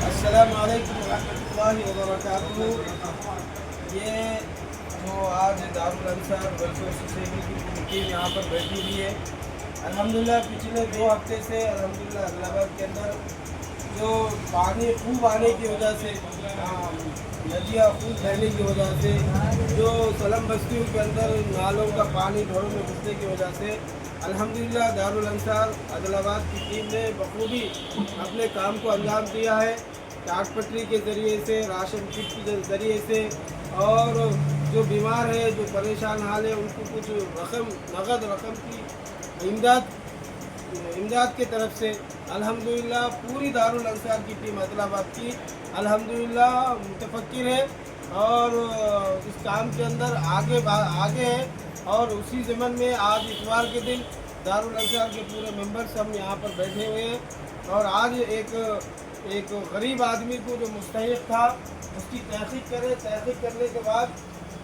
अस्सलामु अलैकुम रहमतुल्लाहि व बरकातुहू। ये जो आज दारुल अंसार वेलफेयर सोसाइटी की टीम यहाँ पर बैठी हुई है, अल्हम्दुलिल्लाह पिछले 2 हफ्ते से अल्हम्दुलिल्लाह आदिलाबाद के अंदर जो पानी खूब आने की वजह से, नदियाँ खूब बहने की वजह से, जो सलम बस्तियों के अंदर नालों का पानी घरों में घुसने की वजह से अल्हम्दुलिल्लाह दारुल अंसार आदिलाबाद की टीम ने बखूबी अपने काम को अंजाम दिया है। टाट पटरी के ज़रिए से, राशन किट के ज़रिए से, और जो बीमार है, जो परेशान हाल है, उनको कुछ नगद रकम की इमदाद के तरफ से अल्हम्दुलिल्लाह पूरी दारुल अंसार की टीम आदिलाबाद की अल्हम्दुलिल्लाह मुतफक्किर है और इस काम के अंदर आगे है। और उसी ज़मन में आज इतवार के दिन दारुल अंसार के पूरे मेंबर्स हम यहाँ पर बैठे हुए हैं और आज एक गरीब आदमी को जो मुस्तहिक था उसकी तहक़ीक़ करने के बाद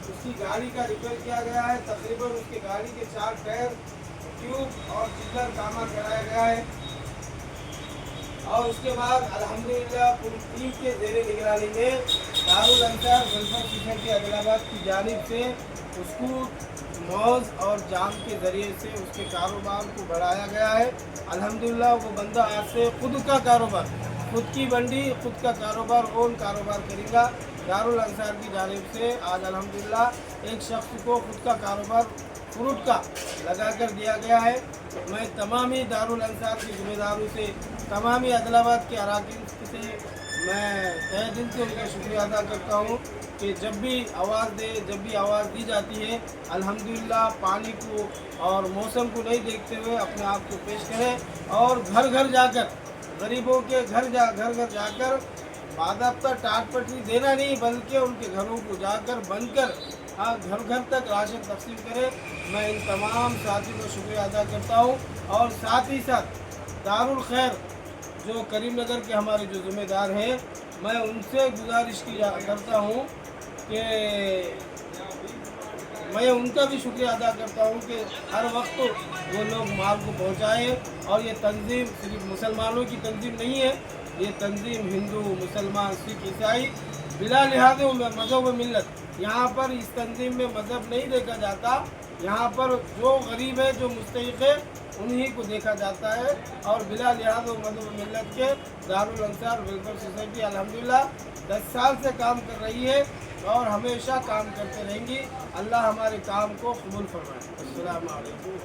उसकी गाड़ी का रिपेयर किया गया है। तकरीबन उसकी गाड़ी के 4 टायर, ट्यूब और चिल्लर कामा कराया गया है और उसके बाद अल्हम्दुलिल्लाह पूरी टीम के ज़ेरे निगरानी में दारुल अंसार वेलफेयर सोसाइटी आदिलाबाद की जानिब से उसको मौज और जाम के ज़रिए से उसके कारोबार को बढ़ाया गया है। अल्हम्दुलिल्लाह वो बंदा आज से खुद का कारोबार, खुद की मंडी, खुद का कारोबार, ओन कारोबार करेगा। दारुल अंसार की जानिब से आज अल्हम्दुलिल्लाह एक शख्स को खुद का कारोबार फ्रूट का लगा कर दिया गया है। मैं तमामी दारुल अंसार की ज़िम्मेदारों से, तमामी आदिलाबाद के अराकीन से मैं तहे दिल से उनका शुक्रिया अदा करता हूँ कि जब भी आवाज़ दी जाती है अल्हम्दुलिल्लाह पानी को और मौसम को नहीं देखते हुए अपने आप को पेश करें और घर घर जाकर, गरीबों के घर जाकर बाज़ाब्ता टाट पटरी देना नहीं बल्कि उनके घरों को जाकर बनकर घर घर तक राशन तकसीम करें। मैं इन तमाम साथियों का शुक्रिया अदा करता हूँ और साथ ही साथ दारुल खैर जो करीमनगर के हमारे जो ज़िम्मेदार हैं, मैं उनसे गुजारिश करता हूँ कि मैं उनका भी शुक्रिया अदा करता हूँ कि हर वक्त वो लोग माल को पहुँचाएँ। और ये तंजीम सिर्फ मुसलमानों की तंजीम नहीं है, ये तंजीम हिंदू, मुसलमान, सिख, ईसाई बिला लिहाज मज़हब व मिल्लत, यहाँ पर इस तंजीम में मज़हब नहीं देखा जाता। यहाँ पर जो गरीब है, जो मुस्तहिक़ है, उन्हीं को देखा जाता है और बिला लिहाज मज़हब व मिल्लत के दारुल अंसार वेलफेयर सोसाइटी अल्हम्दुलिल्लाह 10 साल से काम कर रही है और हमेशा काम करते रहेंगी। अल्लाह हमारे काम को कबूल फरमाए। अस्सलामु अलैकुम।